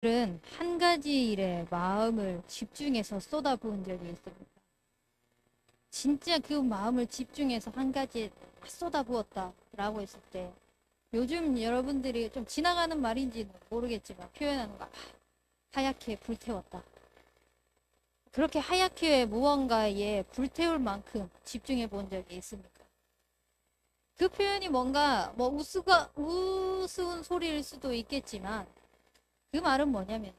들은 한 가지 일에 마음을 집중해서 쏟아부은 적이 있습니다. 진짜 그 마음을 집중해서 한 가지에 다 쏟아부었다라고 했을 때 요즘 여러분들이 좀 지나가는 말인지는 모르겠지만 표현하는 거 하얗게 불태웠다. 그렇게 하얗게 무언가에 불태울 만큼 집중해 본 적이 있습니까? 그 표현이 뭔가 뭐 우스운 소리일 수도 있겠지만 그 말은 뭐냐면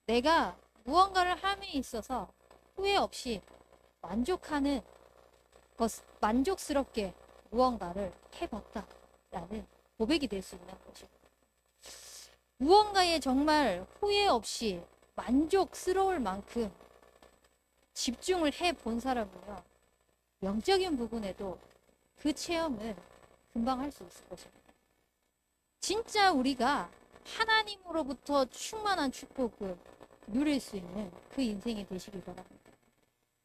내가 무언가를 함에 있어서 후회 없이 만족하는 만족스럽게 무언가를 해봤다라는 고백이 될 수 있는 것입니다. 무언가에 정말 후회 없이 만족스러울 만큼 집중을 해 본 사람은요, 영적인 부분에도 그 체험을 금방 할 수 있을 것입니다. 진짜 우리가 하나님으로부터 충만한 축복을 누릴 수 있는 그 인생이 되시길 바랍니다.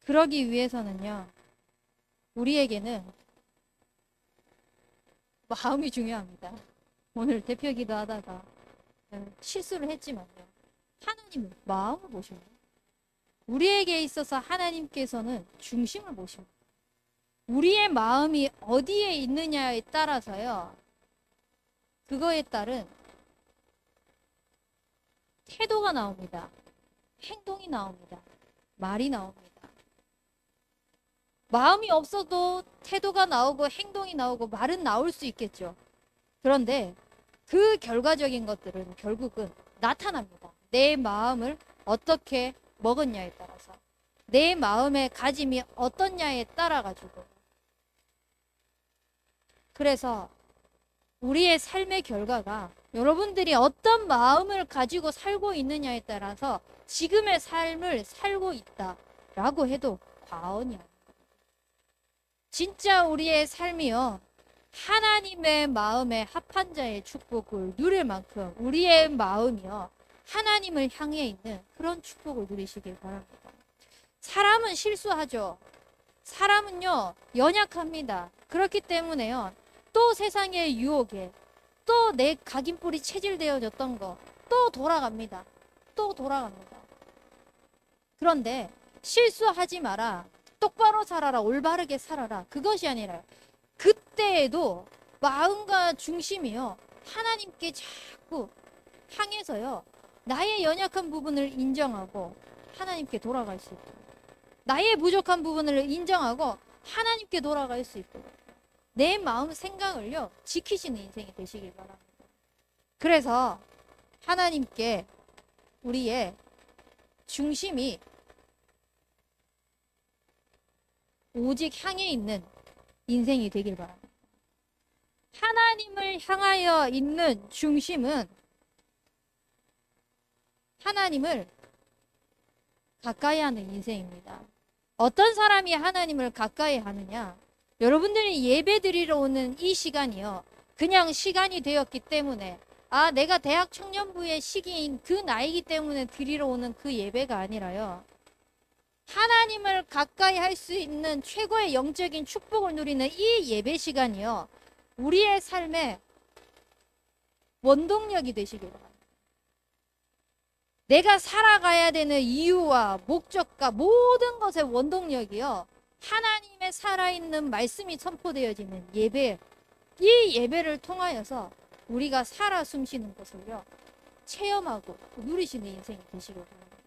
그러기 위해서는요, 우리에게는 마음이 중요합니다. 오늘 대표 기도하다가 실수를 했지만요, 하나님은 마음을 보십니다. 우리에게 있어서 하나님께서는 중심을 보십니다. 우리의 마음이 어디에 있느냐에 따라서요, 그거에 따른 태도가 나옵니다. 행동이 나옵니다. 말이 나옵니다. 마음이 없어도 태도가 나오고 행동이 나오고 말은 나올 수 있겠죠. 그런데 그 결과적인 것들은 결국은 나타납니다. 내 마음을 어떻게 먹었냐에 따라서, 내 마음의 가짐이 어떻냐에 따라 가지고. 그래서 우리의 삶의 결과가 여러분들이 어떤 마음을 가지고 살고 있느냐에 따라서 지금의 삶을 살고 있다라고 해도 과언이 아닙니다. 진짜 우리의 삶이요, 하나님의 마음에 합한 자의 축복을 누릴 만큼 우리의 마음이요, 하나님을 향해 있는 그런 축복을 누리시길 바랍니다. 사람은 실수하죠. 사람은요, 연약합니다. 그렇기 때문에요, 또 세상의 유혹에 또 내 각인뿔이 체질되어졌던 거 또 돌아갑니다. 또 돌아갑니다. 그런데 실수하지 마라, 똑바로 살아라, 올바르게 살아라, 그것이 아니라 그때에도 마음과 중심이요, 하나님께 자꾸 향해서요, 나의 연약한 부분을 인정하고 하나님께 돌아갈 수 있도록, 나의 부족한 부분을 인정하고 하나님께 돌아갈 수 있도록 내 마음 생각을요, 지키시는 인생이 되시길 바랍니다. 그래서 하나님께 우리의 중심이 오직 향해 있는 인생이 되길 바랍니다. 하나님을 향하여 있는 중심은 하나님을 가까이 하는 인생입니다. 어떤 사람이 하나님을 가까이 하느냐? 여러분들이 예배 드리러 오는 이 시간이요, 그냥 시간이 되었기 때문에, 내가 대학 청년부의 시기인 그 나이기 때문에 드리러 오는 그 예배가 아니라요, 하나님을 가까이 할 수 있는 최고의 영적인 축복을 누리는 이 예배 시간이요, 우리의 삶의 원동력이 되시길 바랍니다. 내가 살아가야 되는 이유와 목적과 모든 것의 원동력이요, 하나님의 살아있는 말씀이 선포되어지는 예배, 이 예배를 통하여서 우리가 살아 숨쉬는 것을요, 체험하고 누리시는 인생이 되시길 바랍니다.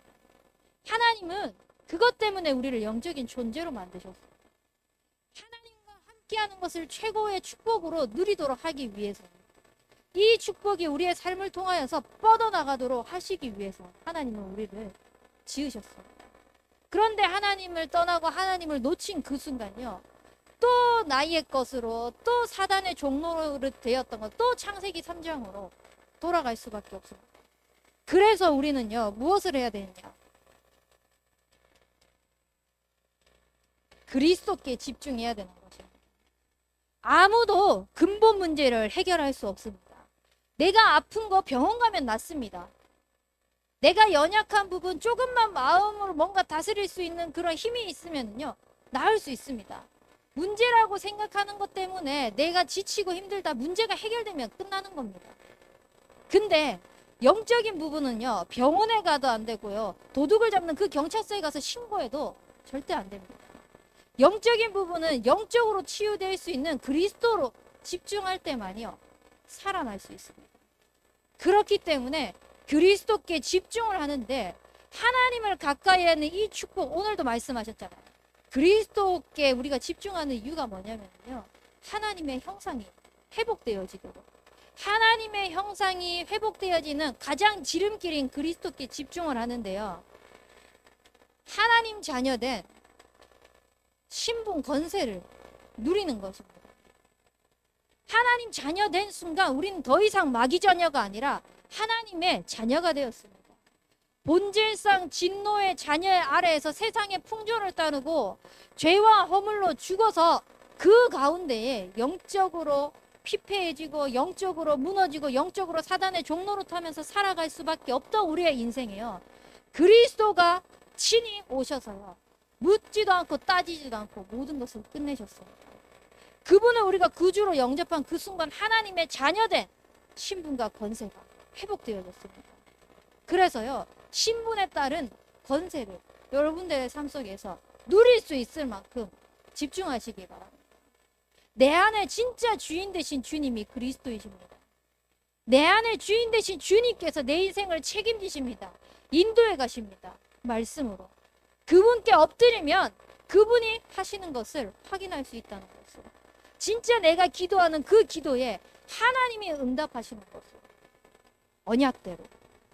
하나님은 그것 때문에 우리를 영적인 존재로 만드셨어요. 하나님과 함께하는 것을 최고의 축복으로 누리도록 하기 위해서, 이 축복이 우리의 삶을 통하여서 뻗어나가도록 하시기 위해서 하나님은 우리를 지으셨어요. 그런데 하나님을 떠나고 하나님을 놓친 그 순간요, 또 나의 것으로, 또 사단의 종로로 되었던 것, 또 창세기 3장으로 돌아갈 수밖에 없습니다. 그래서 우리는요, 무엇을 해야 되느냐? 그리스도께 집중해야 되는 것입니다. 아무도 근본 문제를 해결할 수 없습니다. 내가 아픈 거 병원 가면 낫습니다. 내가 연약한 부분 조금만 마음으로 뭔가 다스릴 수 있는 그런 힘이 있으면요, 나을 수 있습니다. 문제라고 생각하는 것 때문에 내가 지치고 힘들다, 문제가 해결되면 끝나는 겁니다. 근데 영적인 부분은요, 병원에 가도 안 되고요, 도둑을 잡는 그 경찰서에 가서 신고해도 절대 안 됩니다. 영적인 부분은 영적으로 치유될 수 있는 그리스도로 집중할 때만이요, 살아날 수 있습니다. 그렇기 때문에 그리스도께 집중을 하는데, 하나님을 가까이 하는 이 축복, 오늘도 말씀하셨잖아요. 그리스도께 우리가 집중하는 이유가 뭐냐면요, 하나님의 형상이 회복되어지도록, 하나님의 형상이 회복되어지는 가장 지름길인 그리스도께 집중을 하는데요, 하나님 자녀된 신분 권세를 누리는 것입니다. 하나님 자녀된 순간 우리는 더 이상 마귀 자녀가 아니라 하나님의 자녀가 되었습니다. 본질상 진노의 자녀 아래에서 세상의 풍조를 따르고 죄와 허물로 죽어서 그 가운데에 영적으로 피폐해지고 영적으로 무너지고 영적으로 사단의 종로로 타면서 살아갈 수밖에 없던 우리의 인생이에요. 그리스도가 친히 오셔서요, 묻지도 않고 따지지도 않고 모든 것을 끝내셨습니다. 그분을 우리가 구주로 영접한 그 순간 하나님의 자녀된 신분과 권세가 회복되어졌습니다. 그래서요, 신분에 따른 권세를 여러분들의 삶 속에서 누릴 수 있을 만큼 집중하시기 바랍니다. 내 안에 진짜 주인 되신 주님이 그리스도이십니다. 내 안에 주인 되신 주님께서 내 인생을 책임지십니다. 인도해 가십니다. 말씀으로. 그분께 엎드리면 그분이 하시는 것을 확인할 수 있다는 것을. 진짜 내가 기도하는 그 기도에 하나님이 응답하시는 것을. 언약대로.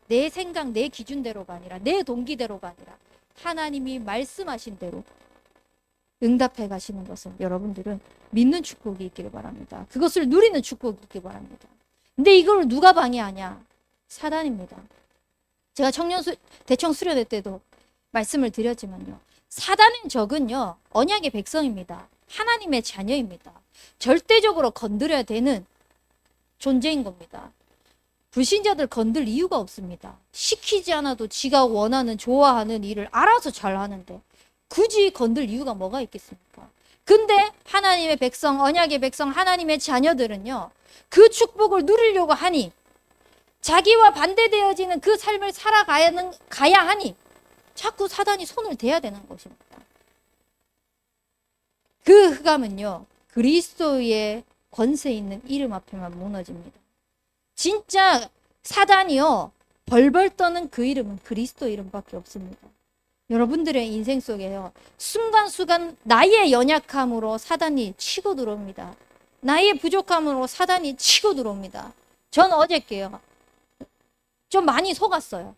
내 생각, 내 기준대로가 아니라, 내 동기대로가 아니라 하나님이 말씀하신 대로 응답해 가시는 것을 여러분들은 믿는 축복이 있기를 바랍니다. 그것을 누리는 축복이 있기를 바랍니다. 근데 이걸 누가 방해하냐? 사단입니다. 제가 대청 수련회 때도 말씀을 드렸지만요, 사단의 적은요, 언약의 백성입니다. 하나님의 자녀입니다. 절대적으로 건드려야 되는 존재인 겁니다. 불신자들 건들 이유가 없습니다. 시키지 않아도 지가 원하는, 좋아하는 일을 알아서 잘 하는데 굳이 건들 이유가 뭐가 있겠습니까? 근데 하나님의 백성, 언약의 백성, 하나님의 자녀들은요, 그 축복을 누리려고 하니, 자기와 반대되어지는 그 삶을 가야 하니 자꾸 사단이 손을 대야 되는 것입니다. 그 흑암은요, 그리스도의 권세 있는 이름 앞에만 무너집니다. 진짜 사단이요, 벌벌 떠는 그 이름은 그리스도 이름밖에 없습니다. 여러분들의 인생 속에요, 순간순간 나의 연약함으로 사단이 치고 들어옵니다. 나의 부족함으로 사단이 치고 들어옵니다. 전 어저께요, 좀 많이 속았어요.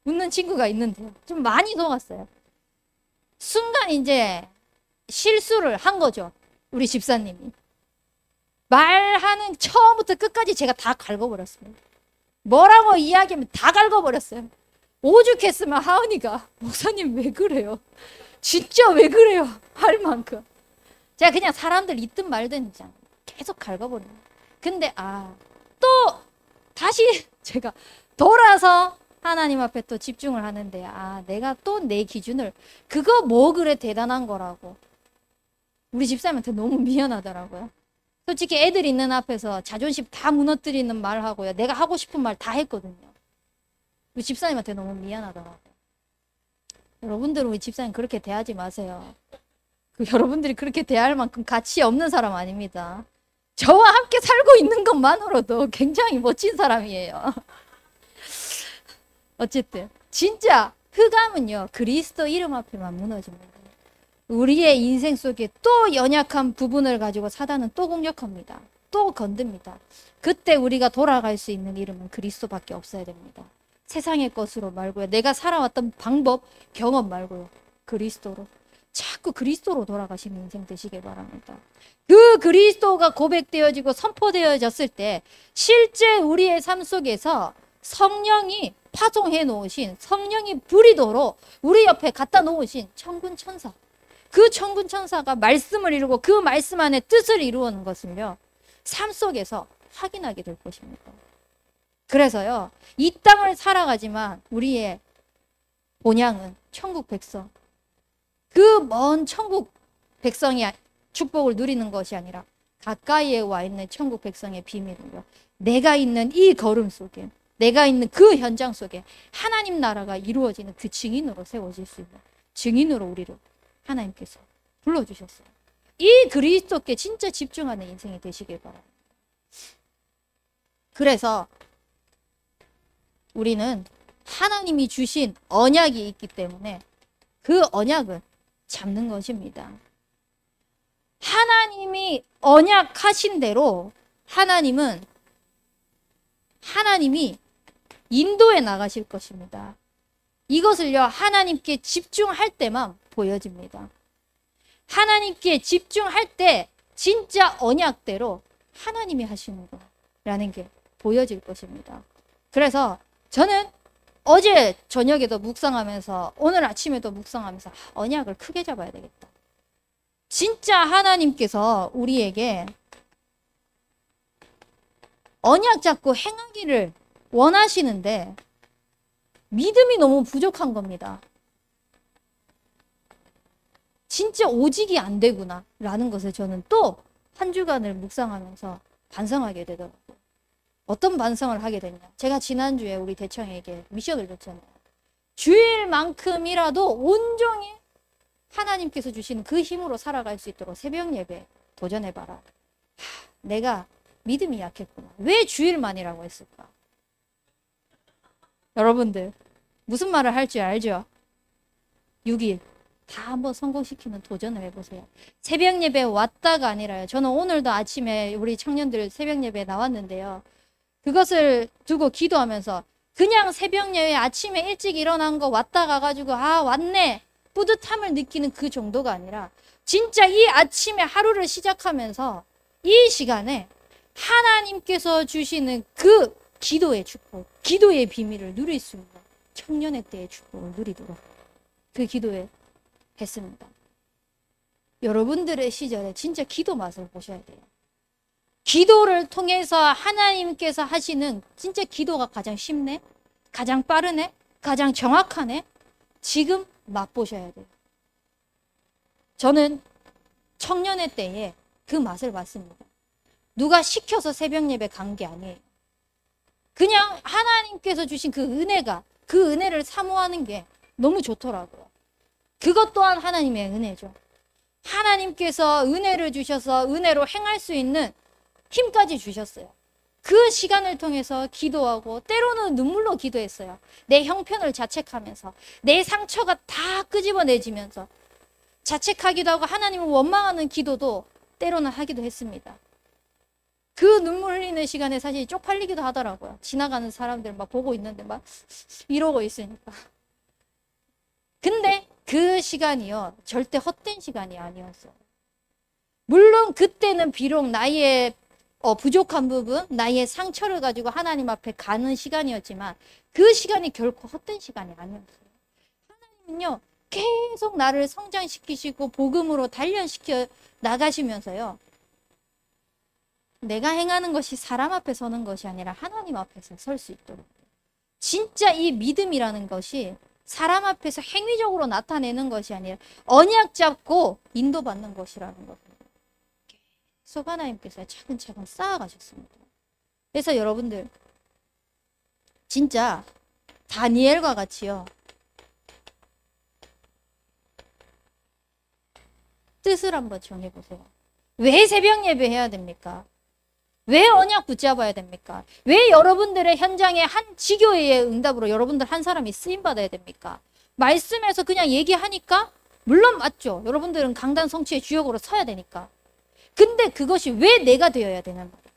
웃는 친구가 있는데요, 좀 많이 속았어요. 순간 이제 실수를 한 거죠. 우리 집사님이 말하는 처음부터 끝까지 제가 다 갉아버렸습니다. 뭐라고 이야기하면 다 갉아버렸어요. 오죽했으면 하은이가 목사님 왜 그래요? 진짜 왜 그래요? 할 만큼 제가 그냥 사람들 있든 말든 그냥 계속 갉아버려요. 근데 또 다시 제가 돌아서 하나님 앞에 또 집중을 하는데, 내가 또 내 기준을, 그거 뭐 그래 대단한 거라고. 우리 집사님한테 너무 미안하더라고요. 솔직히 애들 있는 앞에서 자존심 다 무너뜨리는 말 하고요, 내가 하고 싶은 말 다 했거든요. 우리 집사님한테 너무 미안하더라고요. 여러분들은 우리 집사님 그렇게 대하지 마세요. 여러분들이 그렇게 대할 만큼 가치 없는 사람 아닙니다. 저와 함께 살고 있는 것만으로도 굉장히 멋진 사람이에요. 어쨌든 진짜 흑암은요, 그리스도 이름 앞에만 무너집니다. 우리의 인생 속에 또 연약한 부분을 가지고 사단은 또 공격합니다. 또 건듭니다. 그때 우리가 돌아갈 수 있는 이름은 그리스도밖에 없어야 됩니다. 세상의 것으로 말고요, 내가 살아왔던 방법, 경험 말고요, 그리스도로, 자꾸 그리스도로 돌아가시는 인생 되시길 바랍니다. 그 그리스도가 고백되어지고 선포되어졌을 때 실제 우리의 삶 속에서 성령이 파송해 놓으신, 성령이 부리도록 우리 옆에 갖다 놓으신 천군 천사, 그 천군 천사가 말씀을 이루고 그 말씀 안에 뜻을 이루는 것을요, 삶 속에서 확인하게 될 것입니다. 그래서요, 이 땅을 살아가지만 우리의 본향은 천국 백성, 그 먼 천국 백성이 축복을 누리는 것이 아니라 가까이에 와 있는 천국 백성의 비밀을요, 내가 있는 이 걸음 속에, 내가 있는 그 현장 속에 하나님 나라가 이루어지는 그 증인으로 세워질 수 있는 증인으로 우리를 하나님께서 불러주셨어요. 이 그리스도께 진짜 집중하는 인생이 되시길 바랍니다. 그래서 우리는 하나님이 주신 언약이 있기 때문에 그 언약을 잡는 것입니다. 하나님이 언약하신 대로 하나님이 인도해 나가실 것입니다. 이것을요, 하나님께 집중할 때만 보여집니다. 하나님께 집중할 때 진짜 언약대로 하나님이 하시는 거라는 게 보여질 것입니다. 그래서 저는 어제 저녁에도 묵상하면서 오늘 아침에도 묵상하면서 언약을 크게 잡아야 되겠다. 진짜 하나님께서 우리에게 언약 잡고 행하기를 원하시는데 믿음이 너무 부족한 겁니다. 진짜 오직이 안 되구나 라는 것을 저는 또 한 주간을 묵상하면서 반성하게 되더라고요. 어떤 반성을 하게 됐냐. 제가 지난주에 우리 대청에게 미션을 줬잖아요. 주일만큼이라도 온종일 하나님께서 주신 그 힘으로 살아갈 수 있도록 새벽 예배 도전해봐라. 내가 믿음이 약했구나. 왜 주일만이라고 했을까? 여러분들 무슨 말을 할지 알죠? 6일 다 한번 성공시키는 도전을 해보세요. 새벽 예배 왔다가 아니라요. 저는 오늘도 아침에 우리 청년들 새벽 예배에 나왔는데요. 그것을 두고 기도하면서 그냥 새벽 예배 아침에 일찍 일어난 거 왔다 가가지고 아 왔네 뿌듯함을 느끼는 그 정도가 아니라 진짜 이 아침에 하루를 시작하면서 이 시간에 하나님께서 주시는 그 기도의 축복, 기도의 비밀을 누릴 수 있는 청년의 때의 축복을 누리도록 그 기도에 했습니다. 여러분들의 시절에 진짜 기도 맛을 보셔야 돼요. 기도를 통해서 하나님께서 하시는 진짜 기도가 가장 쉽네? 가장 빠르네? 가장 정확하네? 지금 맛보셔야 돼요. 저는 청년의 때에 그 맛을 봤습니다. 누가 시켜서 새벽 예배 간 게 아니에요. 그냥 하나님께서 주신 그 은혜가 그 은혜를 사모하는 게 너무 좋더라고요. 그것 또한 하나님의 은혜죠. 하나님께서 은혜를 주셔서 은혜로 행할 수 있는 힘까지 주셨어요. 그 시간을 통해서 기도하고 때로는 눈물로 기도했어요. 내 형편을 자책하면서 내 상처가 다 끄집어내지면서 자책하기도 하고 하나님을 원망하는 기도도 때로는 하기도 했습니다. 그 눈물 흘리는 시간에 사실 쪽팔리기도 하더라고요. 지나가는 사람들 막 보고 있는데 막 이러고 있으니까. 근데 그 시간이요 절대 헛된 시간이 아니었어요. 물론 그때는 비록 나의 부족한 부분, 나의 상처를 가지고 하나님 앞에 가는 시간이었지만 그 시간이 결코 헛된 시간이 아니었어요. 하나님은요 계속 나를 성장시키시고 복음으로 단련시켜 나가시면서요 내가 행하는 것이 사람 앞에 서는 것이 아니라 하나님 앞에서 설 수 있도록 진짜 이 믿음이라는 것이 사람 앞에서 행위적으로 나타내는 것이 아니라 언약 잡고 인도받는 것이라는 겁니다. 계속 하나님께서 차근차근 쌓아가셨습니다. 그래서 여러분들 진짜 다니엘과 같이요 뜻을 한번 정해보세요. 왜 새벽 예배 해야 됩니까? 왜 언약 붙잡아야 됩니까? 왜 여러분들의 현장에 한 지교회의 응답으로 여러분들 한 사람이 쓰임받아야 됩니까? 말씀에서 그냥 얘기하니까 물론 맞죠. 여러분들은 강단 성취의 주역으로 서야 되니까. 근데 그것이 왜 내가 되어야 되는 말이에요?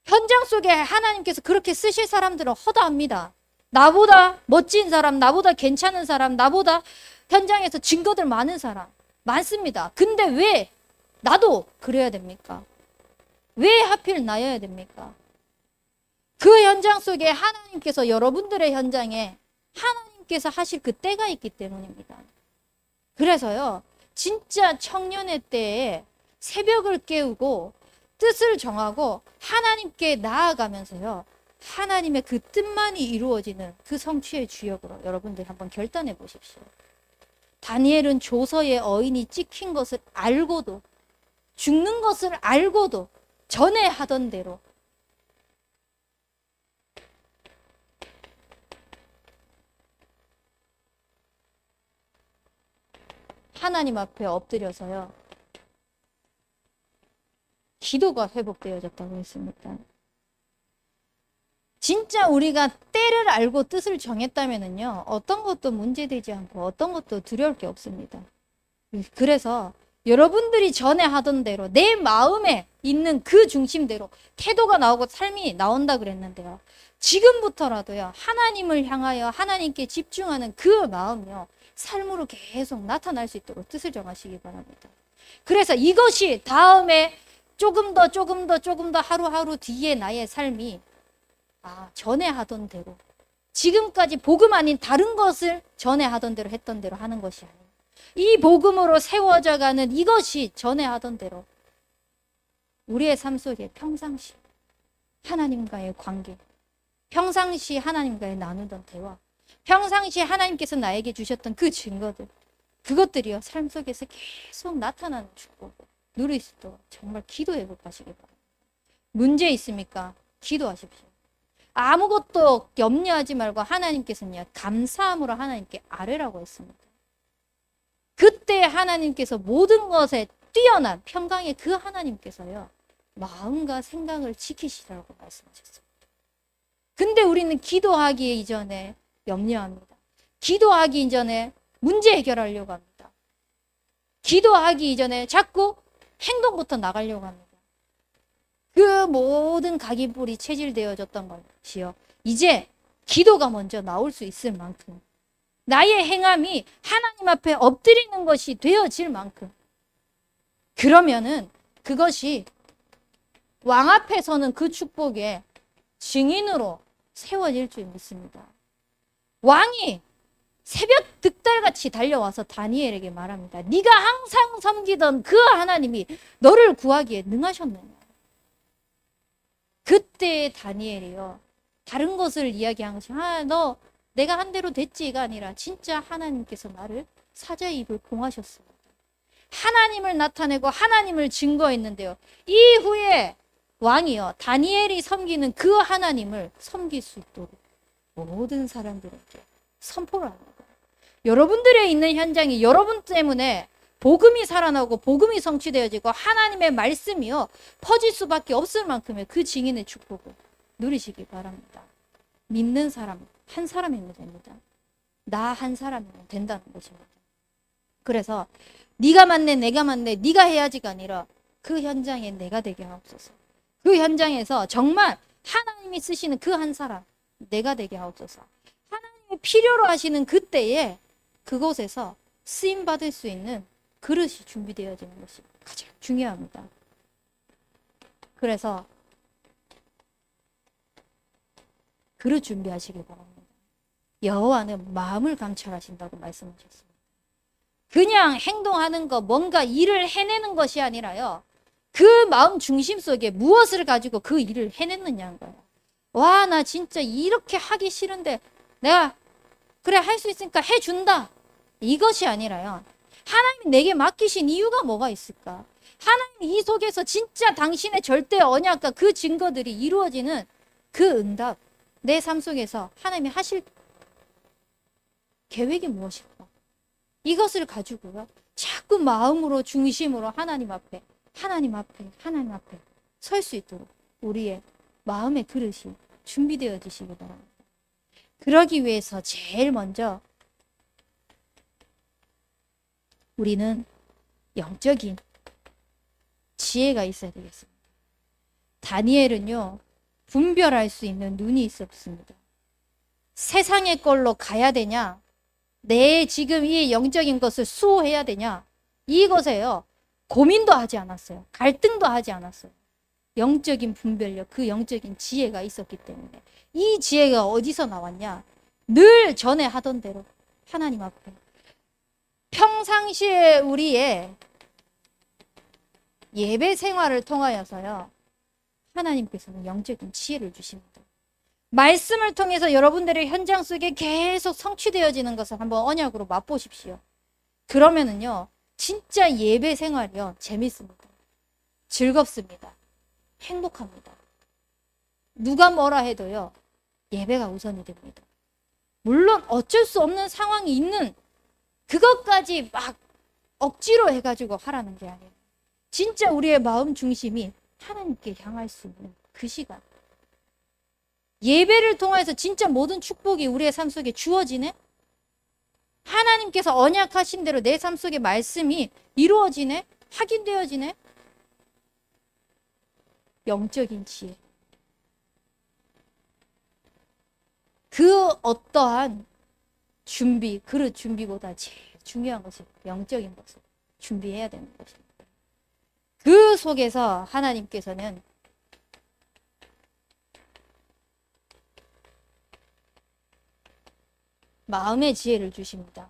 현장 속에 하나님께서 그렇게 쓰실 사람들은 허다합니다. 나보다 멋진 사람, 나보다 괜찮은 사람, 나보다 현장에서 증거들 많은 사람 많습니다. 근데 왜 나도 그래야 됩니까? 왜 하필 나여야 됩니까? 그 현장 속에 하나님께서 여러분들의 현장에 하나님께서 하실 그 때가 있기 때문입니다. 그래서요 진짜 청년의 때에 새벽을 깨우고 뜻을 정하고 하나님께 나아가면서요 하나님의 그 뜻만이 이루어지는 그 성취의 주역으로 여러분들 한번 결단해 보십시오. 다니엘은 조서에 어인이 찍힌 것을 알고도 죽는 것을 알고도 전에 하던 대로 하나님 앞에 엎드려서요. 기도가 회복되어졌다고 했습니다. 진짜 우리가 때를 알고 뜻을 정했다면은요, 어떤 것도 문제되지 않고 어떤 것도 두려울 게 없습니다. 그래서 여러분들이 전에 하던 대로 내 마음에 있는 그 중심대로 태도가 나오고 삶이 나온다 그랬는데요. 지금부터라도요, 하나님을 향하여 하나님께 집중하는 그 마음이요, 삶으로 계속 나타날 수 있도록 뜻을 정하시기 바랍니다. 그래서 이것이 다음에 조금 더 하루하루 뒤에 나의 삶이 전에 하던 대로, 지금까지 복음 아닌 다른 것을 전에 하던 대로 했던 대로 하는 것이 아니에요. 이 복음으로 세워져 가는 이것이 전에 하던 대로 우리의 삶 속에 평상시 하나님과의 관계, 평상시 하나님과의 나누던 대화, 평상시 하나님께서 나에게 주셨던 그 증거들, 그것들이요, 삶 속에서 계속 나타나는 축복을 누릴 수 있도록 정말 기도 회복하시기 바랍니다. 문제 있습니까? 기도하십시오. 아무것도 염려하지 말고 하나님께서는요, 감사함으로 하나님께 아뢰라고 했습니다. 그때 하나님께서 모든 것에 뛰어난 평강의 그 하나님께서요, 마음과 생각을 지키시라고 말씀하셨습니다. 근데 우리는 기도하기 이전에 염려합니다. 기도하기 이전에 문제 해결하려고 합니다. 기도하기 이전에 자꾸 행동부터 나가려고 합니다. 그 모든 각인뿔이 체질되어졌던 것이요, 이제 기도가 먼저 나올 수 있을 만큼, 나의 행함이 하나님 앞에 엎드리는 것이 되어질 만큼, 그러면은 그것이 왕 앞에 서는 그 축복의 증인으로 세워질 줄 믿습니다. 왕이 새벽 득달같이 달려와서 다니엘에게 말합니다. 네가 항상 섬기던 그 하나님이 너를 구하기에 능하셨느냐. 그때 다니엘이요, 다른 것을 이야기한 것이 너 내가 한 대로 됐지가 아니라 진짜 하나님께서 나를 사자의 입을 봉하셨습니다. 하나님을 나타내고 하나님을 증거했는데요, 이후에 왕이요, 다니엘이 섬기는 그 하나님을 섬길 수 있도록 모든 사람들에게 선포를 합니다. 여러분들의 있는 현장이 여러분 때문에 복음이 살아나고 복음이 성취되어지고 하나님의 말씀이요, 퍼질 수밖에 없을 만큼의 그 증인의 축복을 누리시기 바랍니다. 믿는 사람 한 사람이면 됩니다. 나 한 사람이면 된다는 것입니다. 그래서 네가 맞네, 내가 맞네, 네가 해야지가 아니라 그 현장에 내가 되게 하옵소서. 그 현장에서 정말 하나님이 쓰시는 그 한 사람 내가 되게 하옵소서. 하나님이 필요로 하시는 그때에 그곳에서 쓰임 받을 수 있는 그릇이 준비되어지는 것이 가장 중요합니다. 그래서 그릇 준비하시기 바랍니다. 여호와는 마음을 감찰하신다고 말씀하셨습니다. 그냥 행동하는 거, 뭔가 일을 해내는 것이 아니라요, 그 마음 중심 속에 무엇을 가지고 그 일을 해냈느냐는 거예요. 와, 나 진짜 이렇게 하기 싫은데 내가 그래 할 수 있으니까 해준다, 이것이 아니라요, 하나님이 내게 맡기신 이유가 뭐가 있을까? 하나님 이 속에서 진짜 당신의 절대 언약과 그 증거들이 이루어지는 그 응답, 내 삶 속에서 하나님이 하실 계획이 무엇일까? 이것을 가지고요, 자꾸 마음으로 중심으로 하나님 앞에 설 수 있도록 우리의 마음의 그릇이 준비되어지시기 바랍니다. 그러기 위해서 제일 먼저 우리는 영적인 지혜가 있어야 되겠습니다. 다니엘은요, 분별할 수 있는 눈이 있었습니다. 세상의 걸로 가야 되냐, 내 지금 이 영적인 것을 수호해야 되냐, 이것에요 고민도 하지 않았어요. 갈등도 하지 않았어요. 영적인 분별력, 그 영적인 지혜가 있었기 때문에. 이 지혜가 어디서 나왔냐? 늘 전에 하던 대로 하나님 앞에, 평상시에 우리의 예배 생활을 통하여서요, 하나님께서는 영적인 지혜를 주십니다. 말씀을 통해서 여러분들의 현장 속에 계속 성취되어지는 것을 한번 언약으로 맛보십시오. 그러면은요, 진짜 예배 생활이요, 재밌습니다. 즐겁습니다. 행복합니다. 누가 뭐라 해도요, 예배가 우선이 됩니다. 물론 어쩔 수 없는 상황이 있는 그것까지 막 억지로 해가지고 하라는 게 아니에요. 진짜 우리의 마음 중심이 하나님께 향할 수 있는 그 시간. 예배를 통해서 진짜 모든 축복이 우리의 삶 속에 주어지네? 하나님께서 언약하신 대로 내 삶 속의 말씀이 이루어지네? 확인되어지네? 영적인 지혜. 그 어떠한 준비, 그릇 준비보다 제일 중요한 것이 영적인 것을 준비해야 되는 것입니다. 그 속에서 하나님께서는 마음의 지혜를 주십니다.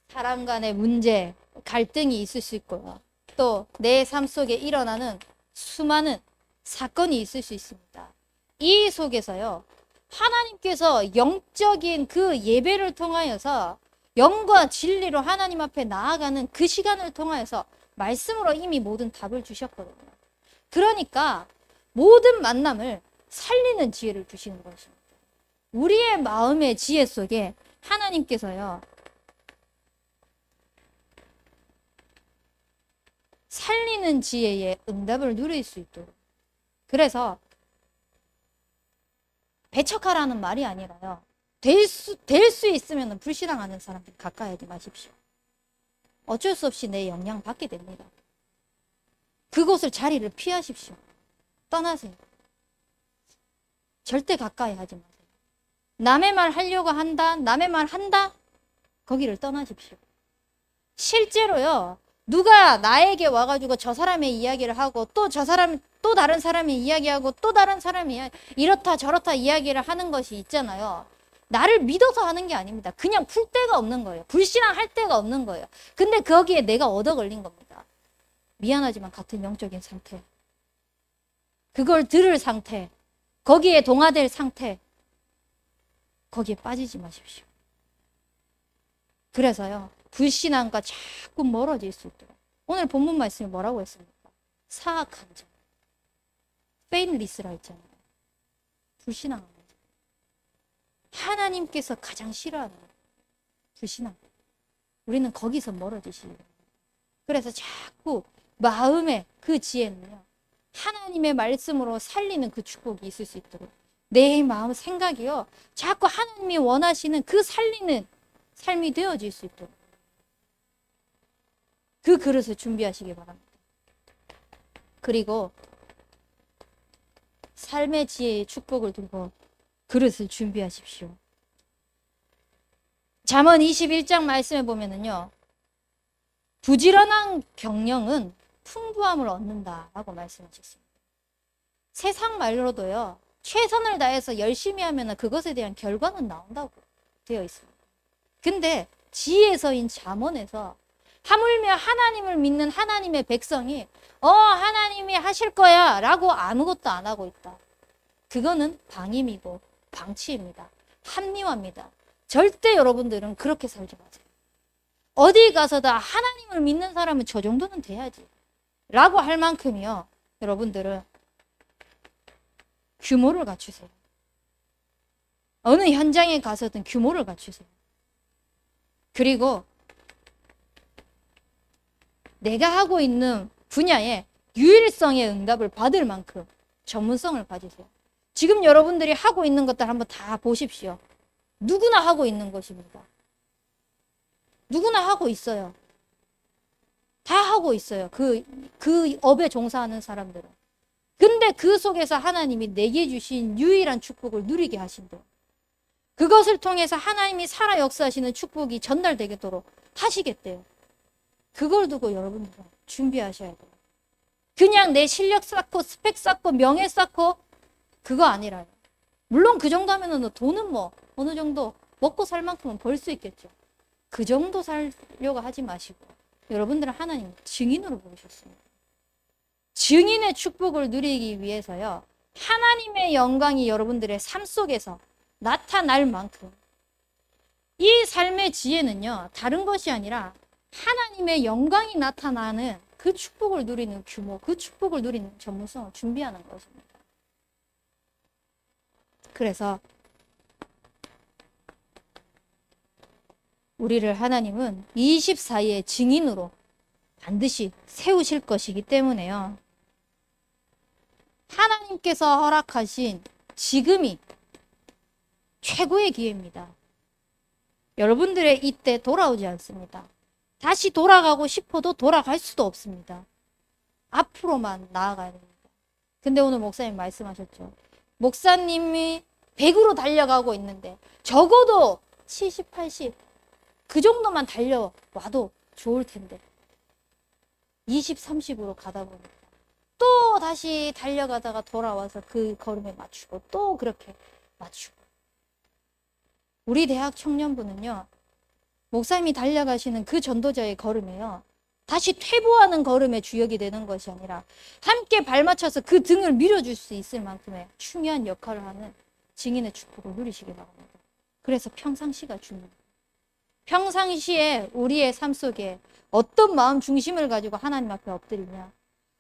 사람 간의 문제, 갈등이 있을 수 있고요. 또 내 삶 속에 일어나는 수많은 사건이 있을 수 있습니다. 이 속에서요, 하나님께서 영적인 그 예배를 통하여서 영과 진리로 하나님 앞에 나아가는 그 시간을 통하여서 말씀으로 이미 모든 답을 주셨거든요. 그러니까 모든 만남을 살리는 지혜를 주시는 것입니다. 우리의 마음의 지혜 속에 하나님께서요, 살리는 지혜의 응답을 누릴 수 있도록. 그래서 배척하라는 말이 아니라요, 될 수 있으면 불신앙하는 사람들 가까이 하지 마십시오. 어쩔 수 없이 내 영향 받게 됩니다. 그곳을 자리를 피하십시오. 떠나세요. 절대 가까이 하지 마세요. 남의 말 하려고 한다, 남의 말 한다, 거기를 떠나십시오. 실제로요, 누가 나에게 와가지고 저 사람의 이야기를 하고 또 저 사람, 또 다른 사람이 이야기하고 또 다른 사람이 이렇다 저렇다 이야기를 하는 것이 있잖아요. 나를 믿어서 하는 게 아닙니다. 그냥 풀 데가 없는 거예요. 불신앙할 데가 없는 거예요. 근데 거기에 내가 얻어 걸린 겁니다. 미안하지만 같은 영적인 상태, 그걸 들을 상태, 거기에 동화될 상태, 거기에 빠지지 마십시오. 그래서요, 불신앙과 자꾸 멀어질 수 있도록. 오늘 본문 말씀이 뭐라고 했습니까? 사악한 자, 페인리스라 했잖아요. 불신앙한 거죠. 하나님께서 가장 싫어하는 불신앙. 우리는 거기서 멀어지시는 거예요. 그래서 자꾸 마음의 그 지혜는요, 하나님의 말씀으로 살리는 그 축복이 있을 수 있도록 내 마음 생각이요, 자꾸 하나님이 원하시는 그 살리는 삶이 되어질 수 있도록 그 그릇을 준비하시기 바랍니다. 그리고 삶의 지혜의 축복을 두고 그릇을 준비하십시오. 잠언 21장 말씀에 보면은요, 부지런한 경영은 풍부함을 얻는다라고 말씀하셨습니다. 세상 말로도요, 최선을 다해서 열심히 하면 그것에 대한 결과는 나온다고 되어 있습니다. 근데 지혜서인 잠언에서 하물며 하나님을 믿는 하나님의 백성이 하나님이 하실 거야 라고 아무것도 안 하고 있다. 그거는 방임이고 방치입니다. 합리화입니다. 절대 여러분들은 그렇게 살지 마세요. 어디 가서 다 하나님을 믿는 사람은 저 정도는 돼야지 라고 할 만큼이요, 여러분들은 규모를 갖추세요. 어느 현장에 가서든 규모를 갖추세요. 그리고 내가 하고 있는 분야에 유일성의 응답을 받을 만큼 전문성을 가지세요. 지금 여러분들이 하고 있는 것들 한번 다 보십시오. 누구나 하고 있는 것입니다. 누구나 하고 있어요. 다 하고 있어요. 그 업에 종사하는 사람들은. 근데 그 속에서 하나님이 내게 주신 유일한 축복을 누리게 하신대요. 그것을 통해서 하나님이 살아 역사하시는 축복이 전달되도록 하시겠대요. 그걸 두고 여러분들 준비하셔야 돼요. 그냥 내 실력 쌓고 스펙 쌓고 명예 쌓고 그거 아니라요. 물론 그 정도 하면은 돈은 뭐 어느 정도 먹고 살 만큼은 벌 수 있겠죠. 그 정도 살려고 하지 마시고 여러분들은 하나님 증인으로 부르셨습니다. 증인의 축복을 누리기 위해서요, 하나님의 영광이 여러분들의 삶 속에서 나타날 만큼 이 삶의 지혜는요, 다른 것이 아니라 하나님의 영광이 나타나는 그 축복을 누리는 규모, 그 축복을 누리는 전문성을 준비하는 것입니다. 그래서 우리를 하나님은 24의 증인으로 반드시 세우실 것이기 때문에요. 하나님께서 허락하신 지금이 최고의 기회입니다. 여러분들의 이때 돌아오지 않습니다. 다시 돌아가고 싶어도 돌아갈 수도 없습니다. 앞으로만 나아가야 됩니다. 근데 오늘 목사님 말씀하셨죠. 목사님이 100으로 달려가고 있는데 적어도 70, 80 그 정도만 달려와도 좋을 텐데 20, 30으로 가다 보니까 또 다시 달려가다가 돌아와서 그 걸음에 맞추고 또 그렇게 맞추고. 우리 대학 청년부는요. 목사님이 달려가시는 그 전도자의 걸음에요. 다시 퇴보하는 걸음의 주역이 되는 것이 아니라 함께 발맞춰서 그 등을 밀어줄 수 있을 만큼의 중요한 역할을 하는 증인의 축복을 누리시기 바랍니다. 그래서 평상시가 중요해요. 평상시에 우리의 삶 속에 어떤 마음 중심을 가지고 하나님 앞에 엎드리냐,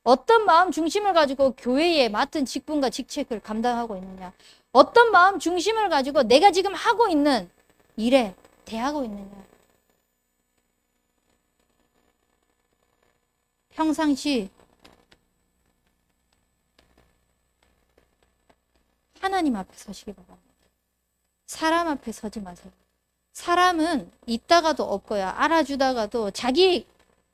어떤 마음 중심을 가지고 교회에 맡은 직분과 직책을 감당하고 있느냐, 어떤 마음 중심을 가지고 내가 지금 하고 있는 일에 대하고 있느냐. 평상시 하나님 앞에 서시기 바랍니다. 사람 앞에 서지 마세요. 사람은 있다가도 없고요. 알아주다가도 자기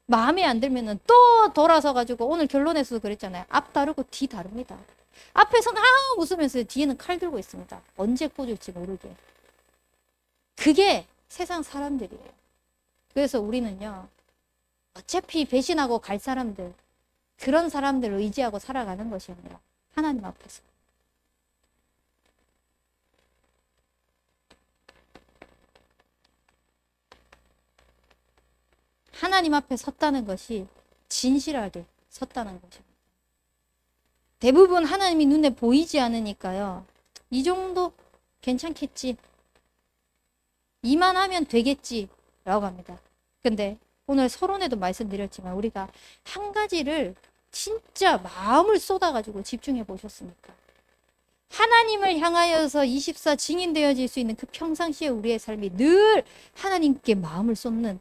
마음에 안 들면은 또 돌아서 가지고 오늘 결론에서도 그랬잖아요. 앞 다르고 뒤 다릅니다. 앞에서는 웃으면서 뒤에는 칼 들고 있습니다. 언제 꽂을지 모르게. 그게 세상 사람들이에요. 그래서 우리는요. 어차피 배신하고 갈 사람들, 그런 사람들을 의지하고 살아가는 것이 아니라 하나님 앞에서 하나님 앞에 섰다는 것이 진실하게 섰다는 것입니다. 대부분 하나님이 눈에 보이지 않으니까요. 이 정도 괜찮겠지. 이만하면 되겠지. 라고 합니다. 근데 오늘 서론에도 말씀드렸지만 우리가 한 가지를 진짜 마음을 쏟아가지고 집중해 보셨습니까? 하나님을 향하여서 24 증인되어질 수 있는 그 평상시에 우리의 삶이 늘 하나님께 마음을 쏟는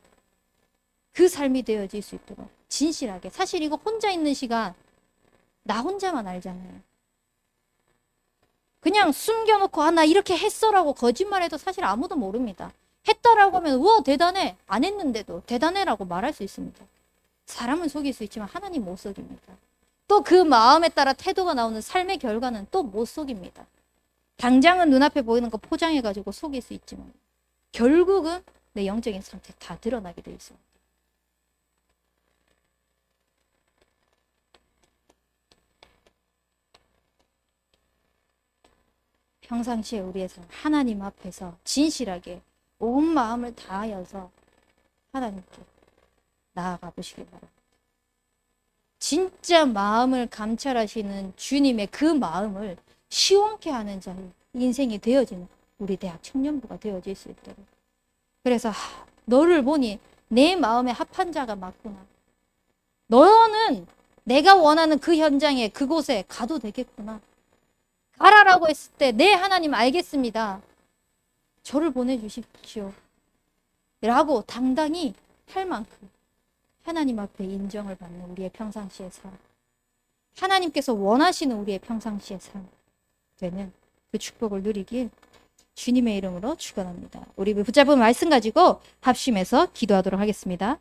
그 삶이 되어질 수 있도록 진실하게. 사실 이거 혼자 있는 시간 나 혼자만 알잖아요. 그냥 숨겨놓고 나 이렇게 했어라고 거짓말해도 사실 아무도 모릅니다. 했다라고 하면 우와 대단해. 안 했는데도 대단해라고 말할 수 있습니다. 사람은 속일 수 있지만 하나님 못 속입니다. 또 그 마음에 따라 태도가 나오는 삶의 결과는 또 못 속입니다. 당장은 눈앞에 보이는 거 포장해가지고 속일 수 있지만 결국은 내 영적인 상태 다 드러나게 되어 있습니다. 평상시에 우리의 삶 하나님 앞에서 진실하게 온 마음을 다하여서 하나님께 나아가 보시기 바랍니다. 진짜 마음을 감찰하시는 주님의 그 마음을 시원케 하는 자의 인생이 되어지는 우리 대학 청년부가 되어질 수 있도록. 그래서 너를 보니 내 마음에 합한 자가 맞구나. 너는 내가 원하는 그 현장에 그곳에 가도 되겠구나. 가라라고 했을 때 네 하나님 알겠습니다. 저를 보내주십시오. 라고 당당히 할 만큼 하나님 앞에 인정을 받는 우리의 평상시의 삶, 하나님께서 원하시는 우리의 평상시의 삶 되는 그 축복을 누리길 주님의 이름으로 축원합니다. 우리 붙잡은 말씀 가지고 합심해서 기도하도록 하겠습니다.